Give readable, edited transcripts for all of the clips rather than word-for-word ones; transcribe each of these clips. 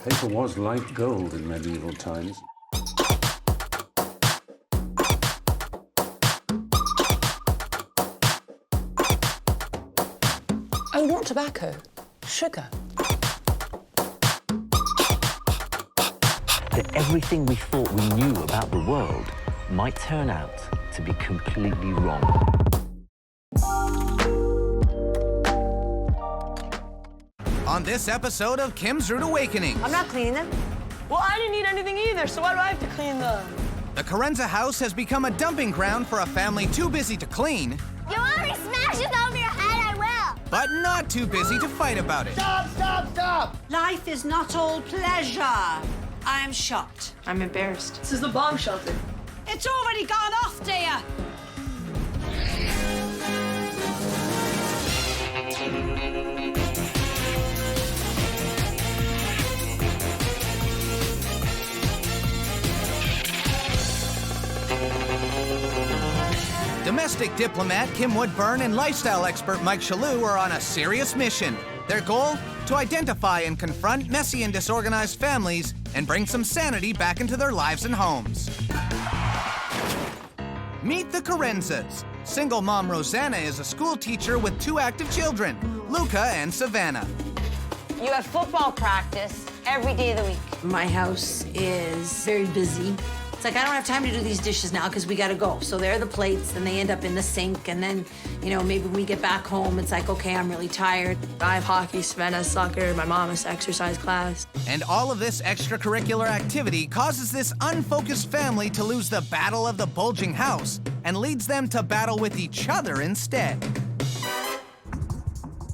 Paper was like gold in medieval times. Oh, not tobacco. Sugar. That everything we thought we knew about the world might turn out to be completely wrong. On this episode of Kim's Rude Awakening, I'm not cleaning them. Well, I didn't need anything either, so why do I have to clean them? the Carenza house has become a dumping ground for a family too busy to clean, You want me to smash this over your head? I will. but not too busy to fight about it. Stop, stop, stop! Life is not all pleasure. I'm shocked. I'm embarrassed. This is the bomb shelter. It's already gone off, dear. Domestic diplomat Kim Woodburn and lifestyle expert Mike Chalut are on a serious mission. Their goal? To identify and confront messy and disorganized families and bring some sanity back into their lives and homes. Meet the Carenzas. Single mom Rosana is a school teacher with 2 active children, Luca and Savannah. You have football practice every day of the week. My house is very busy. It's like I don't have time to do these dishes now because we gotta go. So there are the plates, and they end up in the sink, and then, you know, maybe when we get back home, it's like, okay, I'm really tired. I have hockey, Savannah has soccer, my mom has exercise class. And all of this extracurricular activity causes this unfocused family to lose the battle of the bulging house and leads them to battle with each other instead.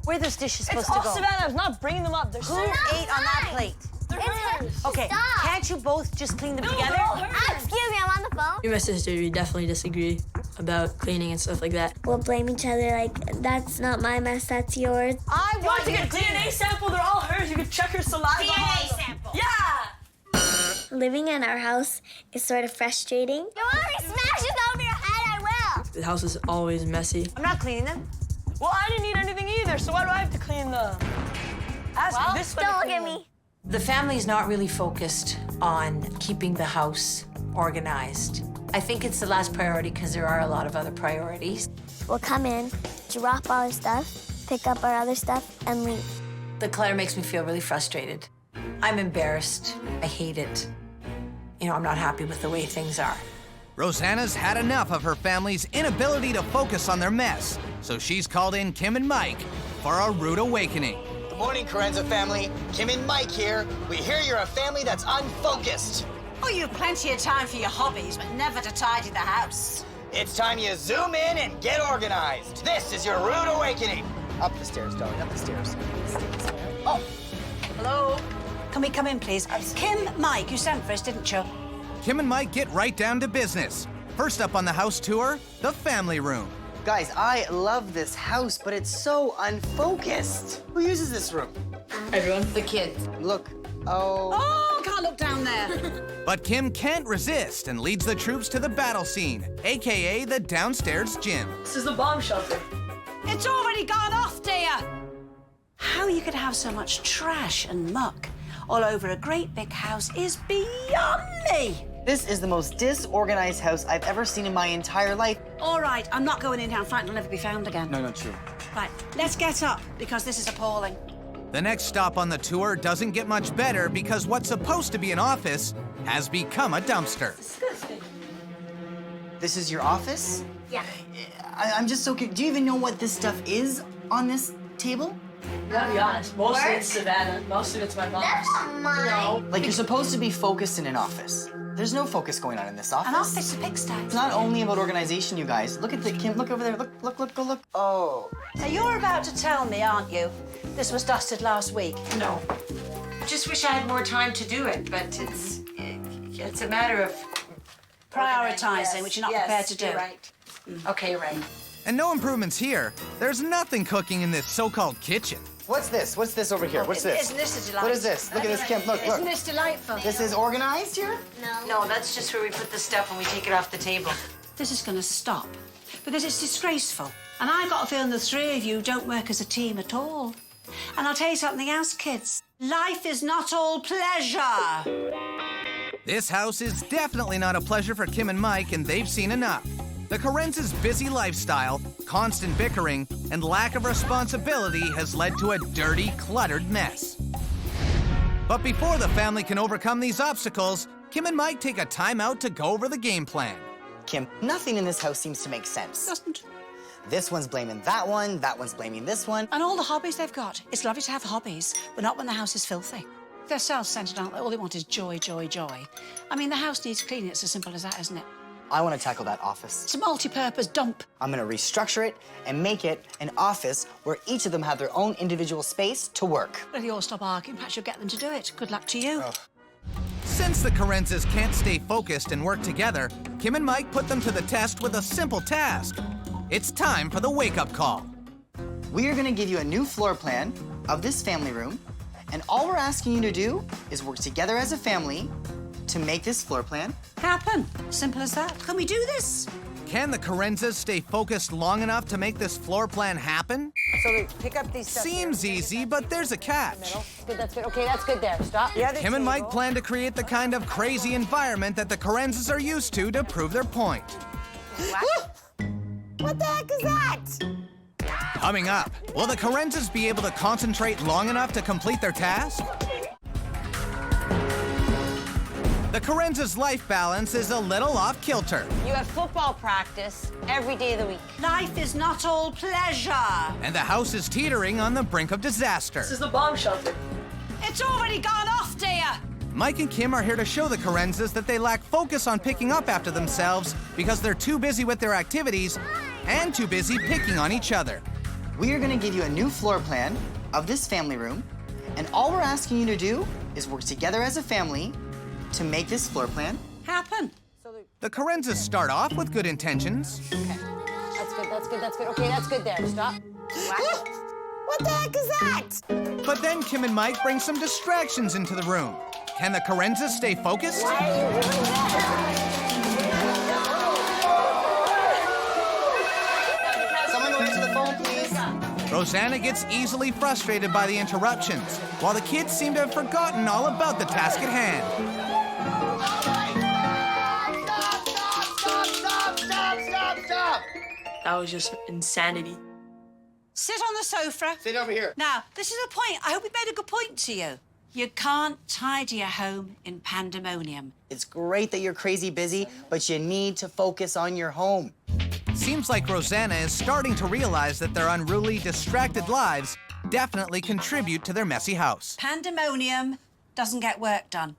Where are those dishes supposed It's all to go? Savannah. I'm not bringing them up. They're Who so ate on that plate? They're hers. Okay, Stop. can't you both just clean them together? they're all hers. Excuse me, I'm on the phone. Me and my sister, we definitely disagree about cleaning and stuff like that. We'll blame each other like, that's not my mess, that's yours. I You want to get a DNA sample? They're all hers. You can check her saliva. DNA sample. Yeah! Living in our house is sort of frustrating. You want me to smash this over your head? I will. The house is always messy. I'm not cleaning them. Well, I didn't need anything either, so why do I have to clean them? Ask this one to Don't look clean at them. me. The family's not really focused on keeping the house organized. I think it's the last priority because there are a lot of other priorities. We'll come in, drop all our stuff, pick up our other stuff, and leave. The clutter makes me feel really frustrated. I'm embarrassed. I hate it. You know, I'm not happy with the way things are. Rosanna's had enough of her family's inability to focus on their mess, so she's called in Kim and Mike for a rude awakening. Good morning, Carenza family. Kim and Mike here. We hear you're a family that's unfocused. Oh, you have plenty of time for your hobbies, but never to tidy the house. It's time you zoom in and get organized. This is your rude awakening. Up the stairs, darling, up the stairs. Oh, hello? Can we come in, please? Kim, Mike, you sent for us, didn't you? Kim and Mike get right down to business. First up on the house tour, the family room. Guys, I love this house, but it's so unfocused. Who uses this room? Everyone. The kids. Look. Oh. Oh, can't look down there. But Kim can't resist and leads the troops to the battle scene, AKA the downstairs gym. This is the bomb shelter. It's already gone off, dear. How you could have so much trash and muck all over a great big house is beyond me. This is the most disorganized house I've ever seen in my entire life. All right, I'm not going in down front. It'll never be found again. No, not true. Right, let's get up, because this is appalling. The next stop on the tour doesn't get much better because what's supposed to be an office has become a dumpster. This is your office? Yeah. I'm just so curious. Do you even know what this stuff is on this table? Gotta be honest, most of it's Savannah, most of it's my mom's. That's not mine. Like, you're supposed to be focused in an office. There's no focus going on in this office. An office, a pigsty. It's not only about organization, you guys. Look at the Kim. Look over there. Look, go look. Oh. Now, you're about to tell me, aren't you, this was dusted last week? No. Just wish I had more time to do it, but it's a matter of Prioritising, which you're not prepared to do. You're right. Okay, you're right. And no improvements here. There's nothing cooking in this so-called kitchen. What's this? What's this over here? What's this? Isn't this a delight? What is this? Look at this, Kim. Look. Isn't this delightful? This is organized here? No, that's just where we put the stuff when we take it off the table. This is going to stop, because it's disgraceful. And I've got a feeling the three of you don't work as a team at all. And I'll tell you something else, kids. Life is not all pleasure. This house is definitely not a pleasure for Kim and Mike, and they've seen enough. The Carenzas' busy lifestyle, constant bickering, and lack of responsibility has led to a dirty, cluttered mess. But before the family can overcome these obstacles, Kim and Mike take a time out to go over the game plan. Kim, nothing in this house seems to make sense. Doesn't. This one's blaming that one's blaming this one. And all the hobbies they've got. It's lovely to have hobbies, but not when the house is filthy. They're self-centered, aren't they? All they want is joy, joy, joy. I mean, the house needs cleaning. It's as simple as that, isn't it? I want to tackle that office. It's a multi-purpose dump. I'm going to restructure it and make it an office where each of them have their own individual space to work. Well, if you all stop arguing, perhaps you'll get them to do it. Good luck to you. Since the Carenzas can't stay focused and work together, Kim and Mike put them to the test with a simple task. It's time for the wake-up call. We are going to give you a new floor plan of this family room, and all we're asking you to do is work together as a family to make this floor plan Happen. Simple as that. Can we do this? Can the Carenzas stay focused long enough to make this floor plan happen? So we pick up these stuff Seems here. easy, but there's a catch. That's good, that's good. Okay, that's good there. Stop. Yeah, Kim and Mike plan to create the kind of crazy environment that the Carenzas are used to prove their point. What the heck is that? Coming up, will the Carenzas be able to concentrate long enough to complete their task? The Carenzas' life balance is a little off-kilter. You have football practice every day of the week. Life is not all pleasure. And the house is teetering on the brink of disaster. This is the bomb shelter. It's already gone off, dear. Mike and Kim are here to show the Carenzas that they lack focus on picking up after themselves because they're too busy with their activities and too busy picking on each other. We are going to give you a new floor plan of this family room, and all we're asking you to do is work together as a family to make this floor plan Happen. The Carenzas start off with good intentions. Okay. That's good, that's good, that's good. Okay, that's good there. Stop. What the heck is that? But then Kim and Mike bring some distractions into the room. Can the Carenzas stay focused? Why are you doing that? Someone go answer the phone, please. Rosana gets easily frustrated by the interruptions, while the kids seem to have forgotten all about the task at hand. Stop! That was just insanity. Sit on the sofa. Sit over here. Now, this is a point. I hope we made a good point to you. You can't tidy a home in pandemonium. It's great that you're crazy busy, but you need to focus on your home. Seems like Rosana is starting to realize that their unruly, distracted lives definitely contribute to their messy house. Pandemonium doesn't get work done.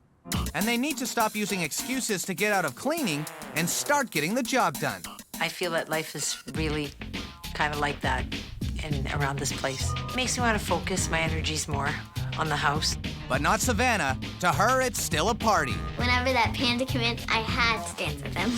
And they need to stop using excuses to get out of cleaning and start getting the job done. I feel that life is really kind of like that around this place. It makes me want to focus my energies more on the house. But not Savannah. To her, it's still a party. Whenever that panda came in, I had to dance with him.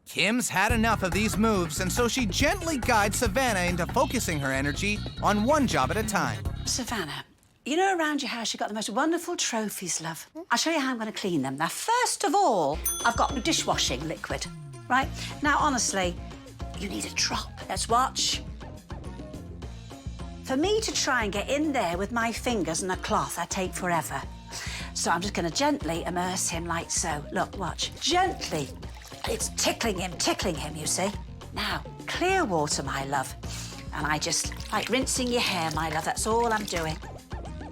Kim's had enough of these moves, and so she gently guides Savannah into focusing her energy on one job at a time. Savannah, you know around your house you've got the most wonderful trophies, love. I'll show you how I'm going to clean them. Now, first of all, I've got dishwashing liquid, right? Now, honestly, you need a drop. Let's watch. For me to try and get in there with my fingers and a cloth, I take forever. So I'm just going to gently immerse him like so. Look, watch. Gently. It's tickling him, you see. Now, clear water, my love. And I just, like rinsing your hair, my love, that's all I'm doing.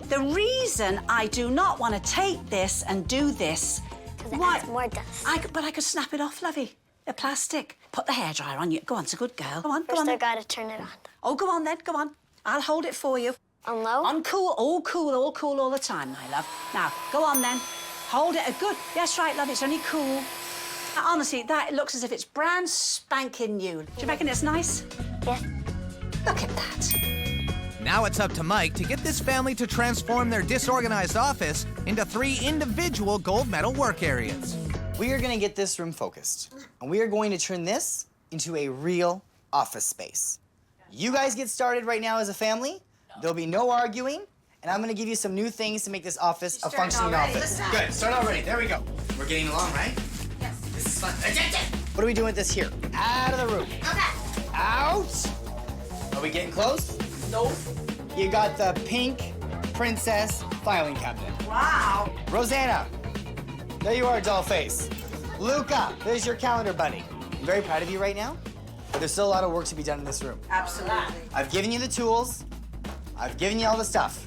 The reason I do not want to take this and do this... Because it adds more dust. But I could snap it off, lovey. The plastic. Put the hairdryer on you. Go on, it's a good girl. Go on, go First, on. I gotta turn it on. Oh, go on then, go on. I'll hold it for you. On low? On cool, all the time, my love. Now, go on then. Hold it a good... That's right, love, it's only cool. Honestly, that looks as if it's brand spanking new. Do you reckon it's nice? Yeah. Look at that. Now it's up to Mike to get this family to transform their disorganized office into 3 individual gold medal work areas. We are gonna get this room focused, and we are going to turn this into a real office space. You guys get started right now as a family. There'll be no arguing, and I'm gonna give you some new things to make this office a functioning office. Good, start already, there we go. We're getting along, right? Yes. This is fun. What are we doing with this here? Out of the room. Okay. Out! Are we getting close? Nope. you got the pink princess filing cabinet. Wow. Rosana, there you are, doll face. Luca, there's your calendar bunny. I'm very proud of you right now, but there's still a lot of work to be done in this room. Absolutely. I've given you the tools. I've given you all the stuff.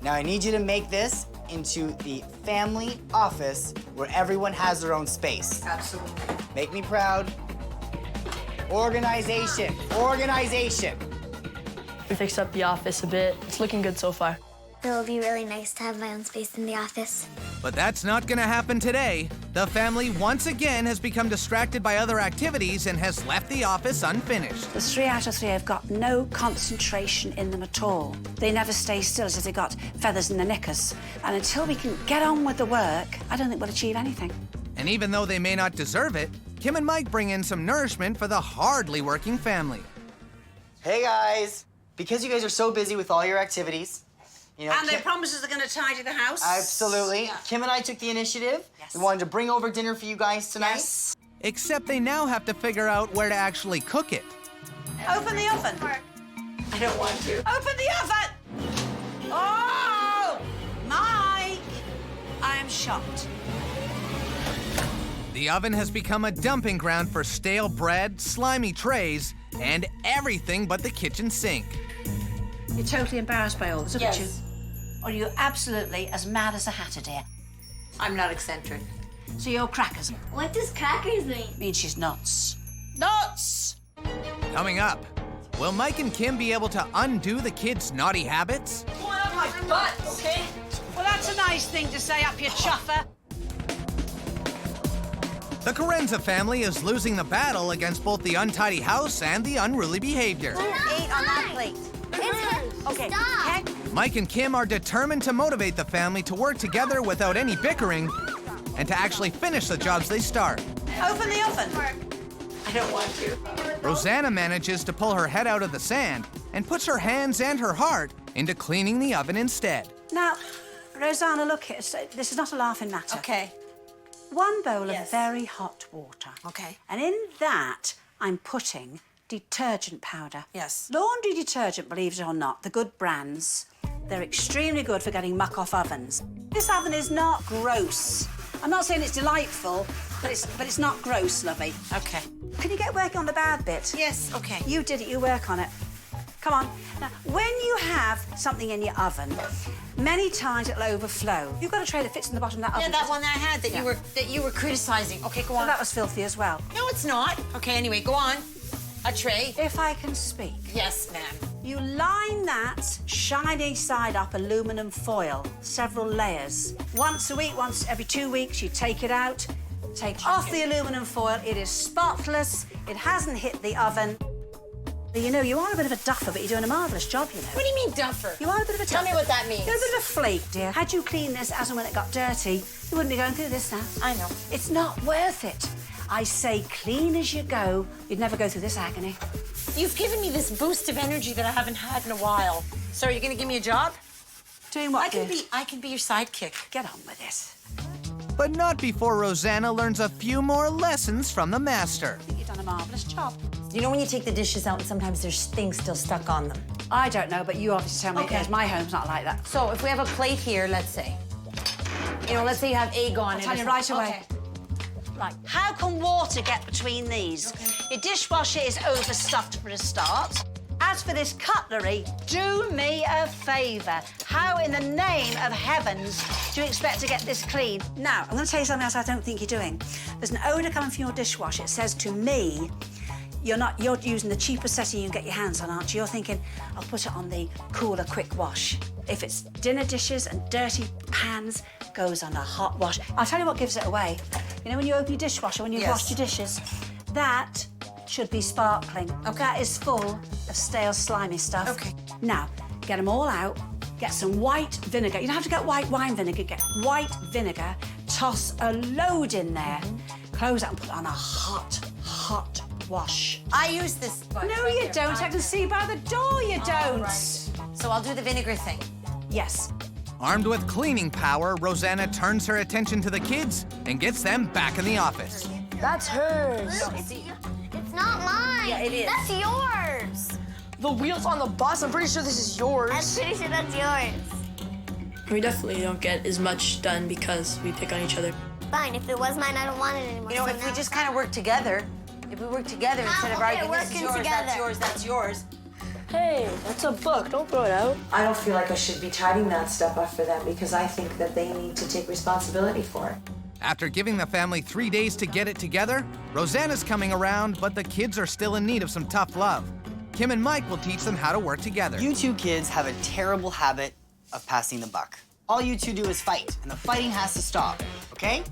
Now I need you to make this into the family office where everyone has their own space. Absolutely. Make me proud. Organization, organization. We fixed up the office a bit. It's looking good so far. It'll be really nice to have my own space in the office. But that's not gonna happen today. The family once again has become distracted by other activities and has left the office unfinished. There's 3 out of 3 have got no concentration in them at all. They never stay still as if they've got feathers in their knickers. And until we can get on with the work, I don't think we'll achieve anything. And even though they may not deserve it, Kim and Mike bring in some nourishment for the hardly working family. Hey guys, because you guys are so busy with all your activities, you know, And they promise us they're going to tidy the house. Absolutely. Yeah. Kim and I took the initiative. Yes. We wanted to bring over dinner for you guys tonight. Yes. Except they now have to figure out where to actually cook it. Open the oven. I don't want to. Open the oven! Oh! Mike! I am shocked. The oven has become a dumping ground for stale bread, slimy trays, and everything but the kitchen sink. You're totally embarrassed by all this, aren't you? Yes. Or are you absolutely as mad as a hatter, dear? I'm not eccentric. So you're crackers. What does crackers mean? Means she's nuts. Nuts! Coming up, will Mike and Kim be able to undo the kids' naughty habits? Come on up my butt, okay? Well, that's a nice thing to say up your chuffer. The Carenza family is losing the battle against both the untidy house and the unruly behavior. 8 on that plate. Okay. Stop. Mike and Kim are determined to motivate the family to work together without any bickering and to actually finish the jobs they start. Open the oven. I don't want to. Rosana manages to pull her head out of the sand and puts her hands and her heart into cleaning the oven instead. Now, Rosana, look here. So this is not a laughing matter. Okay. 1 bowl Yes. of very hot water. Okay. And in that, I'm putting detergent powder. Yes. Laundry detergent, believe it or not, the good brands, they're extremely good for getting muck off ovens. This oven is not gross. I'm not saying it's delightful, but it's not gross, lovey. Okay. Can you get working on the bad bit? Yes, okay. You did it, you work on it. Come on. Now, when you have something in your oven, many times it'll overflow. You've got a tray that fits in the bottom of that oven. Yeah, that one that I had that Yeah. you were criticizing. Okay, go Well, on. that was filthy as well. No, it's not. Okay, anyway, go on. A tray. If I can speak. Yes, ma'am. You line that shiny side up aluminum foil, several layers. Once a week, once every 2 weeks, you take it out, take off the aluminum foil. It is spotless. It hasn't hit the oven. You know, you are a bit of a duffer, but you're doing a marvellous job, you know. What do you mean, duffer? You are a bit of a Tell me duffer. what that means. You're a bit of a flake, dear. Had you cleaned this as and when it got dirty, you wouldn't be going through this now. I know. It's not worth it. I say clean as you go. You'd never go through this agony. You've given me this boost of energy that I haven't had in a while. So are you going to give me a job? Doing what, dear? I can be your sidekick. Get on with it. But not before Rosana learns a few more lessons from the master. I think you've done a marvellous job. You know when you take the dishes out and sometimes there's things still stuck on them? I don't know, but you obviously tell me Okay. it is. My home's not like that. So if we have a plate here, let's say. You know, let's say you have egg on it. I'll tell you right away. Right. How can water get between these? Your dishwasher is overstuffed for a start. As for this cutlery, do me a favour. How in the name of heavens do you expect to get this clean? Now, I'm going to tell you something else I don't think you're doing. There's an odour coming from your dishwasher. It says to me, you're using the cheapest setting you can get your hands on, aren't you? You're thinking, I'll put it on the cooler quick wash. If it's dinner dishes and dirty pans, goes on a hot wash. I'll tell you what gives it away. You know when you open your dishwasher, when you've Yes. washed your dishes, that should be sparkling. Okay. That is full of stale, slimy stuff. Okay. Now, get them all out, get some white vinegar. You don't have to get white wine vinegar, get white vinegar, toss a load in there, close it and put it on a hot, hot wash. I use this. No, you don't. I can see by the door you don't. So I'll do the vinegar thing. Yes. Armed with cleaning power, Rosana turns her attention to the kids and gets them back in the office. That's hers. It's not mine. Yeah, it is. That's yours. The wheels on the bus? I'm pretty sure this is yours. I'm pretty sure that's yours. We definitely don't get as much done because we pick on each other. Fine, if it was mine, I don't want it anymore. You know, so if now we just kind of work together, instead of arguing, this is yours, together. that's yours, that's yours. Hey, that's a book. Don't throw it out. I don't feel like I should be tidying that stuff up for them because I think that they need to take responsibility for it. After giving the family 3 days to get it together, Rosana's coming around, but the kids are still in need of some tough love. Kim and Mike will teach them how to work together. You two kids have a terrible habit of passing the buck. All you two do is fight, and the fighting has to stop, okay?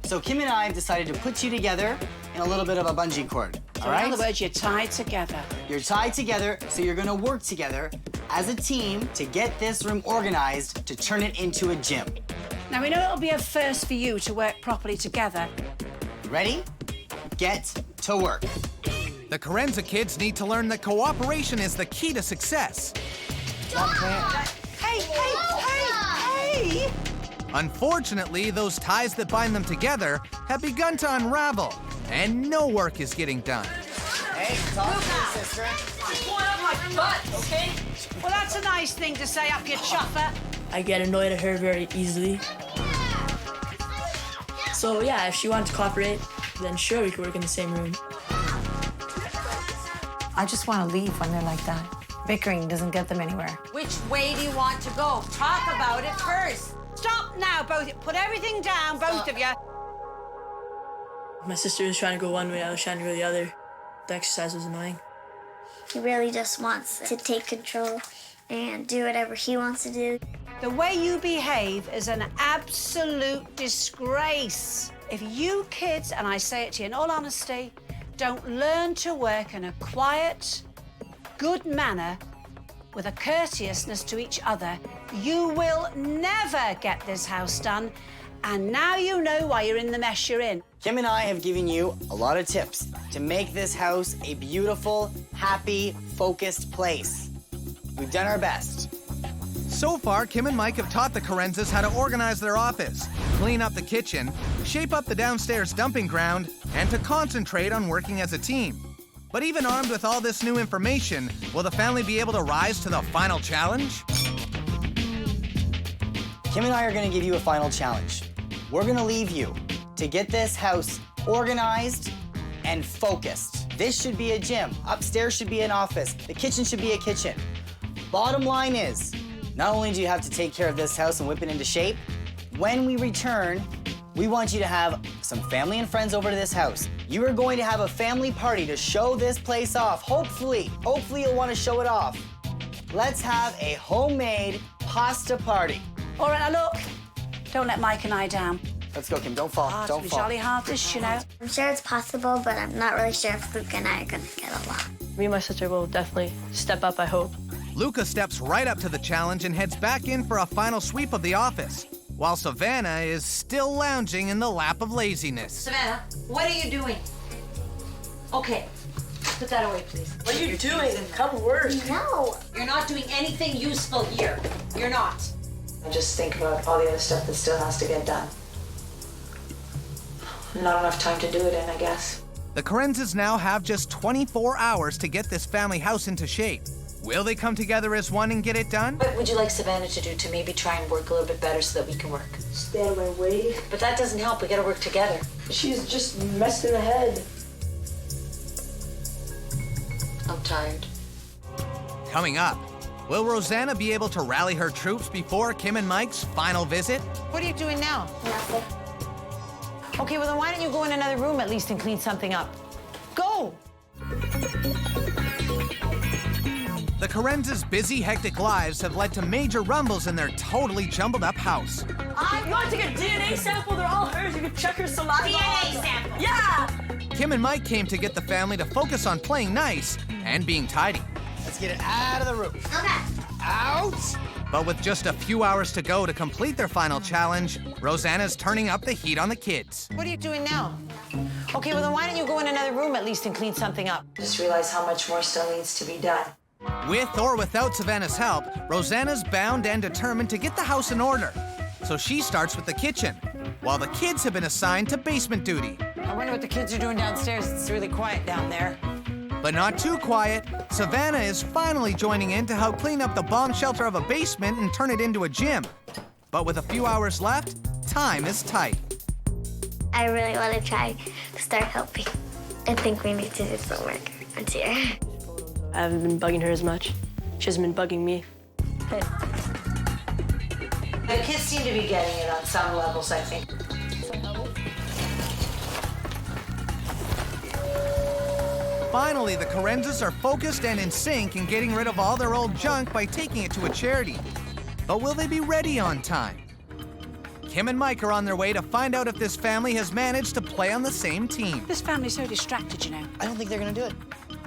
So Kim and I have decided to put you together in a little bit of a bungee cord, all right? In other words, you're tied together. You're tied together, so you're gonna work together as a team to get this room organized to turn it into a gym. Now, we know it'll be a first for you to work properly together. Ready? Get to work. The Carenza kids need to learn that cooperation is the key to success. Hey! Unfortunately, those ties that bind them together have begun to unravel, and no work is getting done. Hey, talk to me, sister. One up my butt, okay? Well, that's a nice thing to say up your chuffer. I get annoyed at her very easily. So yeah, if she wanted to cooperate, then sure, we could work in the same room. I just want to leave when they're like that. Bickering doesn't get them anywhere. Which way do you want to go? Talk about it first. Stop now, both. Put everything down, both of you. My sister was trying to go one way, I was trying to go the other. The exercise was annoying. He really just wants to take control and do whatever he wants to do. The way you behave is an absolute disgrace. If you kids, and I say it to you in all honesty, don't learn to work in a quiet, good manner with a courteousness to each other, you will never get this house done. And now you know why you're in the mess you're in. Kim and I have given you a lot of tips to make this house a beautiful, happy, focused place. We've done our best. So far, Kim and Mike have taught the Carenzas how to organize their office, clean up the kitchen, shape up the downstairs dumping ground, and to concentrate on working as a team. But even armed with all this new information, will the family be able to rise to the final challenge? Kim and I are gonna give you a final challenge. We're gonna leave you to get this house organized and focused. This should be a gym. Upstairs should be an office. The kitchen should be a kitchen. Bottom line is, not only do you have to take care of this house and whip it into shape, when we return, we want you to have some family and friends over to this house. You are going to have a family party to show this place off. Hopefully you'll want to show it off. Let's have a homemade pasta party. All right, now look, don't let Mike and I down. Let's go, Kim. Don't fall. It'll Don't be fall. jolly hard, this, you know. I'm sure it's possible, but I'm not really sure if Luke and I are gonna get along. Me and my sister will definitely step up, I hope. Luca steps right up to the challenge and heads back in for a final sweep of the office, while Savannah is still lounging in the lap of laziness. Savannah, what are you doing? Okay, put that away, please. What are you doing? Come work. No. You're not doing anything useful here. You're not. And just think about all the other stuff that still has to get done. Not enough time to do it in, I guess. The Carenzas now have just 24 hours to get this family house into shape. Will they come together as one and get it done? What would you like Savannah to do to maybe try and work a little bit better so that we can work? Stay out of my way. But that doesn't help. We gotta work together. She's just messed in the head. I'm tired. Coming up, will Rosana be able to rally her troops before Kim and Mike's final visit? What are you doing now? Nothing. Okay, well then why don't you go in another room at least and clean something up? Go! The Carenzas' busy, hectic lives have led to major rumbles in their totally jumbled up house. I'm going to take a DNA sample. They're all hers. You can check her saliva. DNA sample? Yeah! Kim and Mike came to get the family to focus on playing nice and being tidy. Let's get it out of the room. Okay. Out! But with just a few hours to go to complete their final challenge, Rosana's turning up the heat on the kids. What are you doing now? Okay, well then why don't you go in another room at least and clean something up? Just realize how much more still needs to be done. With or without Savannah's help, Rosana's bound and determined to get the house in order. So she starts with the kitchen, while the kids have been assigned to basement duty. I wonder what the kids are doing downstairs. It's really quiet down there. But not too quiet. Savannah is finally joining in to help clean up the bomb shelter of a basement and turn it into a gym. But with a few hours left, time is tight. I really want to try to start helping. I think we need to do some work once here. I haven't been bugging her as much. She hasn't been bugging me. The kids seem to be getting it on some levels, I think. Finally, the Carenzas are focused and in sync in getting rid of all their old junk by taking it to a charity. But will they be ready on time? Kim and Mike are on their way to find out if this family has managed to play on the same team. This family's so distracted, you know. I don't think they're gonna do it.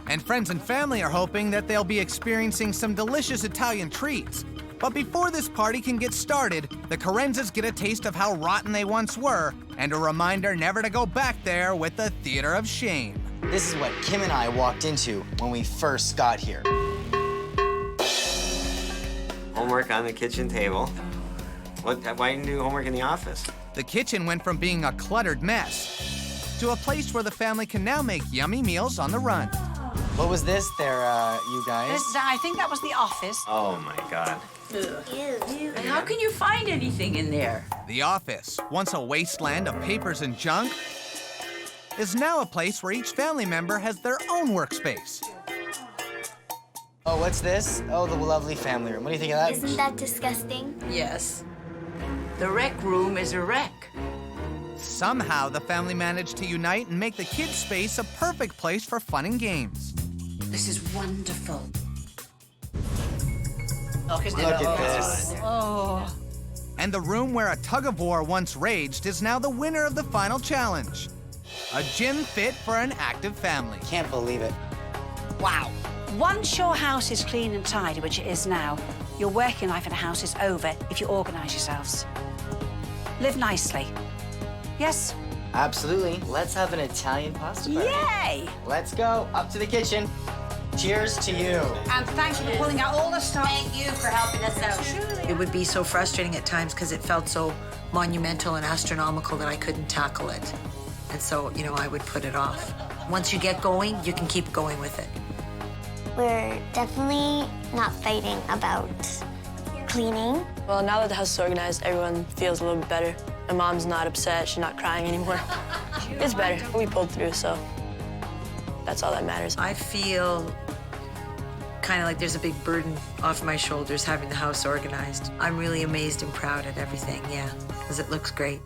And friends and family are hoping that they'll be experiencing some delicious Italian treats. But before this party can get started, the Carenzas get a taste of how rotten they once were and a reminder never to go back there with the theater of shame. This is what Kim and I walked into when we first got here. Homework on the kitchen table. Why didn't you do homework in the office? The kitchen went from being a cluttered mess to a place where the family can now make yummy meals on the run. What was this there, you guys? I think that was the office. Oh my God. How can you find anything in there? The office, once a wasteland of papers and junk, is now a place where each family member has their own workspace. Oh, what's this? Oh, the lovely family room. What do you think of that? Isn't that disgusting? Yes. The rec room is a wreck. Somehow, the family managed to unite and make the kids' space a perfect place for fun and games. This is wonderful. Look at this. Oh. And the room where a tug-of-war once raged is now the winner of the final challenge. A gym fit for an active family. Can't believe it. Wow. Once your house is clean and tidy, which it is now, your working life in a house is over if you organise yourselves. Live nicely. Yes? Absolutely. Let's have an Italian pasta party. Yay! Let's go. Up to the kitchen. Cheers to you. And thank you for pulling out all the stuff. Thank you for helping us out. It would be so frustrating at times because it felt so monumental and astronomical that I couldn't tackle it. And so, you know, I would put it off. Once you get going, you can keep going with it. We're definitely not fighting about cleaning. Well, now that the house is organized, everyone feels a little bit better. My mom's not upset. She's not crying anymore. It's better. We pulled through, so that's all that matters. I feel kind of like there's a big burden off my shoulders having the house organized. I'm really amazed and proud at everything, yeah, because it looks great.